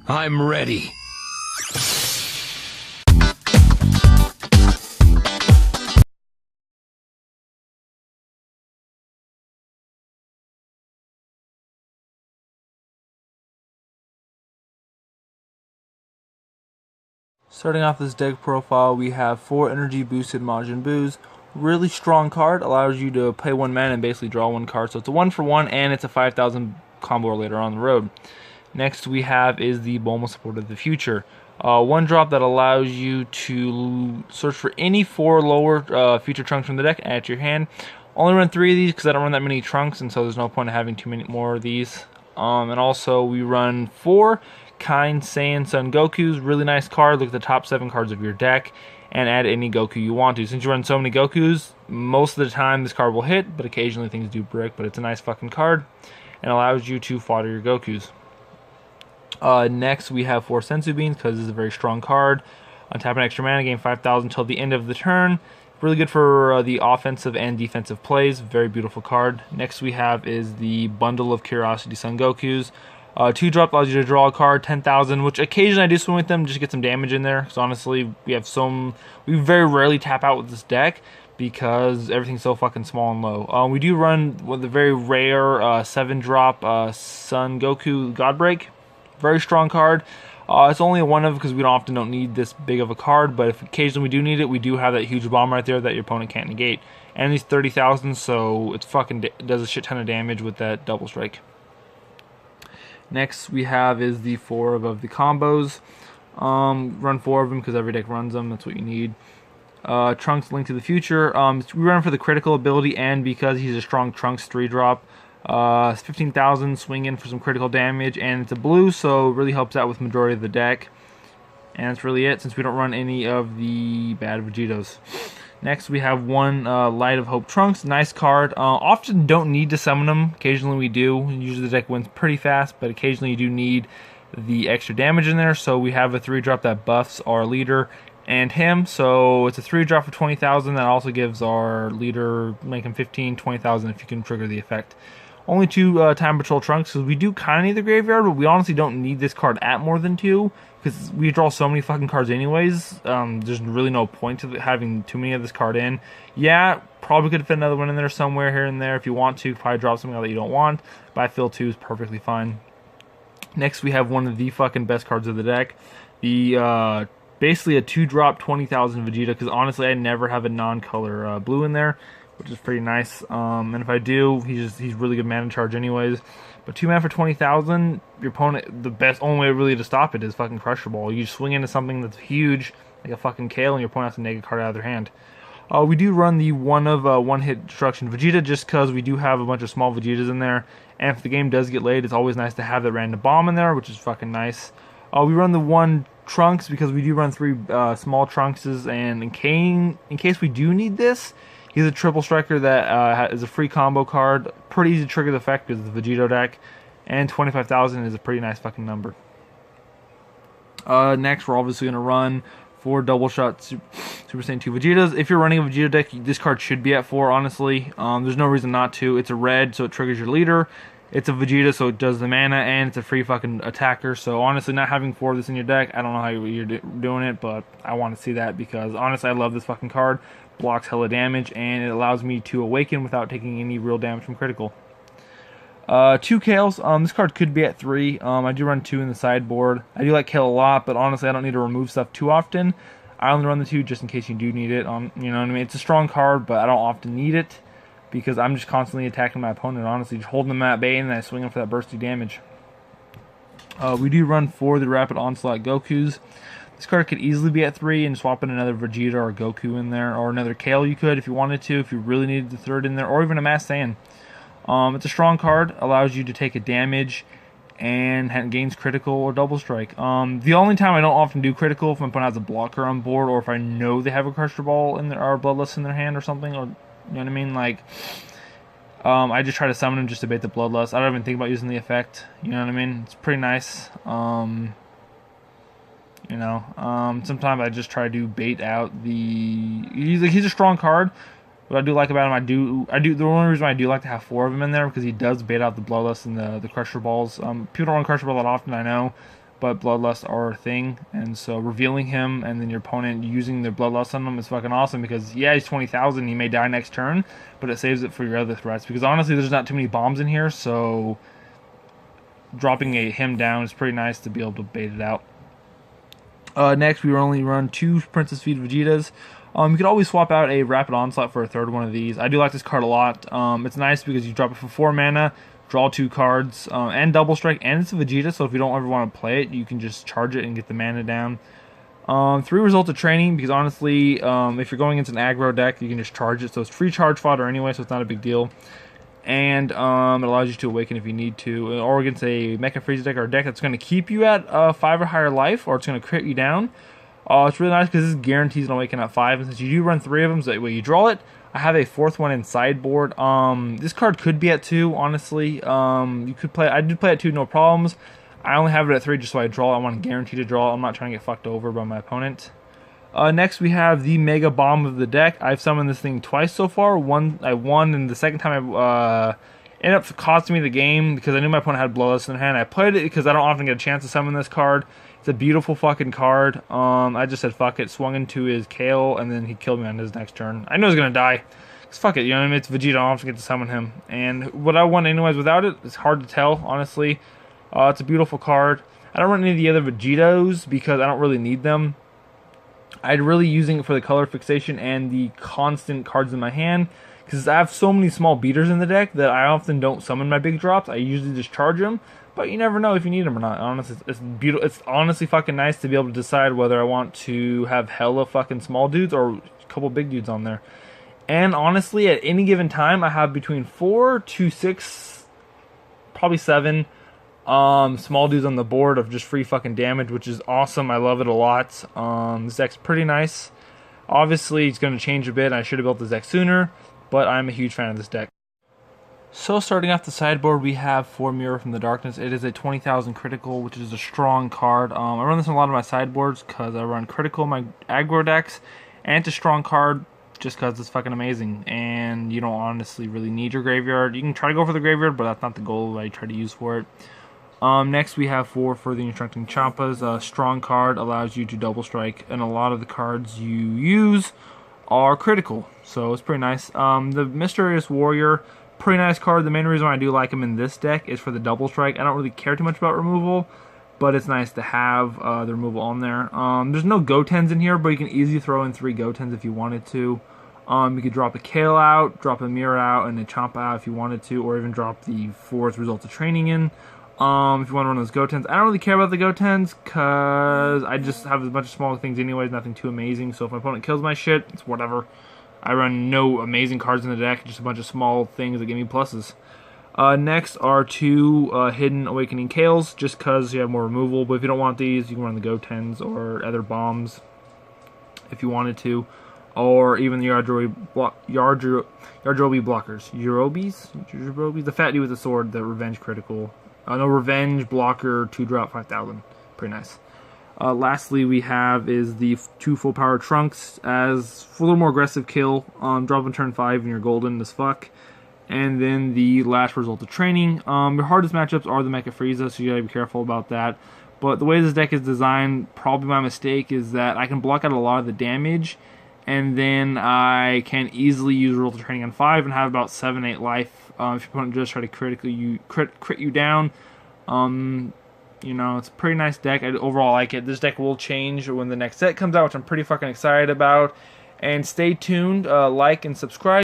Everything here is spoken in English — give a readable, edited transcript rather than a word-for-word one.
I'm ready. Starting off this deck profile, we have 4 energy boosted Majin Boos. Really strong card, allows you to pay 1 mana and basically draw 1 card. So it's a 1-for-1 and it's a 5,000 combo later on the road. Next we have is the Bulma Support of the Future. 1 drop that allows you to search for any 4 lower future trunks from the deck, add to your hand. Only run 3 of these because I don't run that many trunks, and so there's no point in having too many more of these. And also we run 4 Kind Saiyan Son Gokus. Really nice card. Look at the top 7 cards of your deck and add any Goku you want to. Since you run so many Gokus, most of the time this card will hit, but occasionally things do brick. But it's a nice fucking card and allows you to fodder your Gokus. Next we have 4 Senzu Beans because this is a very strong card. Untap an extra mana, gain 5,000 until the end of the turn. Really good for the offensive and defensive plays. Very beautiful card. Next we have is the Bundle of Curiosity Son Gokus. 2 drop allows you to draw a card, 10,000, which occasionally I do swing with them just to get some damage in there. Because honestly, we very rarely tap out with this deck because everything's so fucking small and low. We do run with a very rare 7 drop Son Goku Godbreak. Very strong card. It's only a 1-of because we often don't need this big of a card, but if occasionally we do need it, we do have that huge bomb right there that your opponent can't negate. And he's 30,000, so it's fucking does a shit ton of damage with that double strike. Next we have is the 4 of the combos. Run 4 of them because every deck runs them. That's what you need. Trunks Link to the Future. We run for the critical ability and because he's a strong Trunks 3-drop. 15,000, swing in for some critical damage, and it's a blue, so it really helps out with majority of the deck. And that's really it, since we don't run any of the bad Vegitos. Next we have 1 Light of Hope Trunks. Nice card. Often don't need to summon them. Occasionally we do. Usually the deck wins pretty fast, but occasionally you do need the extra damage in there. So we have a 3-drop that buffs our leader and him. So it's a 3-drop for 20,000 that also gives our leader, make him 15, 20,000 if you can trigger the effect. Only 2 Time Patrol Trunks, because we do kind of need the graveyard, but we honestly don't need this card at more than 2, because we draw so many fucking cards anyways. There's really no point to having too many of this card in. Yeah, probably could fit another one in there somewhere here and there if you want to. Probably drop something that you don't want, but I feel 2 is perfectly fine. Next, we have one of the fucking best cards of the deck. The basically a 2-drop 20,000 Vegeta, because honestly I never have a non-color blue in there, which is pretty nice. And if I do, he's really good mana charge anyways. But 2 mana for 20,000, your opponent, only way really to stop it is fucking Crusher Ball. You swing into something that's huge, like a fucking Kale, and your opponent has to neg a card out of their hand. We do run the one-hit destruction Vegeta just because we do have a bunch of small Vegetas in there. And if the game does get late, it's always nice to have that random bomb in there, which is fucking nice. We run the 1 Trunks because we do run 3 small Trunkses, and in case we do need this, he's a triple striker that is a free combo card. Pretty easy to trigger the effect because the Vegito deck. And 25,000 is a pretty nice fucking number. Next, we're obviously going to run 4 double shot Super Saiyan 2 Vegetas. If you're running a Vegeta deck, this card should be at 4, honestly. There's no reason not to. It's a red, so it triggers your leader. It's a Vegeta, so it does the mana, and it's a free fucking attacker. So honestly, not having 4 of this in your deck, I don't know how you're doing it, but I want to see that because honestly, I love this fucking card. Blocks hella damage, and it allows me to awaken without taking any real damage from critical. 2 Kales. This card could be at 3. I do run 2 in the sideboard. I do like Kale a lot, but honestly, I don't need to remove stuff too often. I only run the 2 just in case you do need it. You know what I mean? It's a strong card, but I don't often need it because I'm just constantly attacking my opponent, honestly, just holding them at bay, and then I swing them for that bursty damage. We do run 4 the Rapid Onslaught Gokus. This card could easily be at 3 and swap in another Vegeta or Goku in there, or another Kale you could if you wanted to, if you really needed the 3rd in there, or even a Mass Saiyan. It's a strong card, allows you to take a damage, and gains critical or double strike. The only time I don't often do critical if my opponent has a blocker on board, or if I know they have a Crusher Ball in their, or Bloodlust in their hand or something, or, you know what I mean, like, I just try to summon them just to bait the Bloodlust. I don't even think about using the effect, you know what I mean? It's pretty nice. Sometimes I just try to bait out he's a strong card. What I do like about him, the only reason why I do like to have 4 of them in there because he does bait out the Bloodlust and the Crusher Balls. People don't run Crusher Ball that often, I know, but bloodlusts are a thing, and so revealing him and then your opponent using their bloodlust on him is fucking awesome, because yeah, he's 20,000, he may die next turn, but it saves it for your other threats, because honestly there's not too many bombs in here, so dropping him down is pretty nice to be able to bait it out. Next, we only run 2 Princess Feed Vegetas. You could always swap out a Rapid Onslaught for a third one of these. I do like this card a lot. It's nice because you drop it for 4 mana, draw 2 cards, and double strike, and it's a Vegeta, so if you don't ever want to play it, you can just charge it and get the mana down. 3 Result of Training, because honestly, if you're going into an aggro deck, you can just charge it, so it's free charge fodder anyway, so it's not a big deal. And it allows you to awaken if you need to, or against a Mecha Freeze deck or a deck that's going to keep you at 5 or higher life, or it's going to crit you down. It's really nice because this guarantees an awaken at 5, and since you do run 3 of them, so that way you draw it. I have a 4th one in sideboard. This card could be at 2, honestly. You could play. I did play at 2, no problems. I only have it at 3 just so I draw. I want to guarantee to draw. I'm not trying to get fucked over by my opponent. Next, we have the Mega Bomb of the deck. I've summoned this thing twice so far. I won, and the second time I ended up costing me the game because I knew my opponent had Bloodlust in their hand. I played it because I don't often get a chance to summon this card. It's a beautiful fucking card. I just said fuck it, swung into his Kale, and then he killed me on his next turn. I knew he was going to die. Because fuck it, you know what I mean? It's Vegito, I don't often get to summon him. And what I won anyways without it, it's hard to tell, honestly. It's a beautiful card. I don't run any of the other Vegitos because I don't really need them. I'm really using it for the color fixation and the constant cards in my hand, because I have so many small beaters in the deck that I often don't summon my big drops. I usually just charge them, but you never know if you need them or not. Honestly, it's beautiful. It's honestly fucking nice to be able to decide whether I want to have hella fucking small dudes or a couple big dudes on there. And honestly, at any given time, I have between 4 to 6, probably 7 small dudes on the board of just free fucking damage, which is awesome. I love it a lot. This deck's pretty nice. Obviously, it's going to change a bit. I should have built this deck sooner, but I'm a huge fan of this deck. So starting off the sideboard, we have 4 Mirror from the Darkness. It is a 20,000 critical, which is a strong card. I run this in a lot of my sideboards because I run critical in my aggro decks, and it's a strong card just because it's fucking amazing. And you don't honestly really need your graveyard. You can try to go for the graveyard, but that's not the goal I try to use for it. Next we have 4 Further Instructing Champas. A strong card, allows you to double strike, and a lot of the cards you use are critical, so it's pretty nice. The Mysterious Warrior, pretty nice card. The main reason why I do like him in this deck is for the double strike. I don't really care too much about removal, but it's nice to have the removal on there. There's no Gotens in here, but you can easily throw in 3 Gotens if you wanted to. You could drop a Kale out, drop a Mirror out, and a Champa out if you wanted to, or even drop the 4th Result of Training in. If you want to run those Gotens. I don't really care about the Gotens, because I just have a bunch of small things anyways, nothing too amazing, so if my opponent kills my shit, it's whatever. I run no amazing cards in the deck, just a bunch of small things that give me pluses. Next are 2 Hidden Awakening Kales, just because you have more removal, but if you don't want these, you can run the Gotens or other bombs if you wanted to, or even the Yajirobe blockers. Yajirobe? The fat dude with the sword, the Revenge critical. No, Revenge, blocker, 2-drop, 5,000. Pretty nice. Lastly, we have is the 2 Full Power Trunks as a little more aggressive kill. Drop on turn 5 and you're golden as fuck. And then the last Result of Training. Your hardest matchups are the Mecha Frieza, so you gotta be careful about that. But the way this deck is designed, probably my mistake, is that I can block out a lot of the damage, and then I can easily use Result of Training on 5 and have about 7-8 life. If your opponent just try to crit you down, you know, it's a pretty nice deck. I overall like it. This deck will change when the next set comes out, which I'm pretty fucking excited about. And stay tuned, like and subscribe.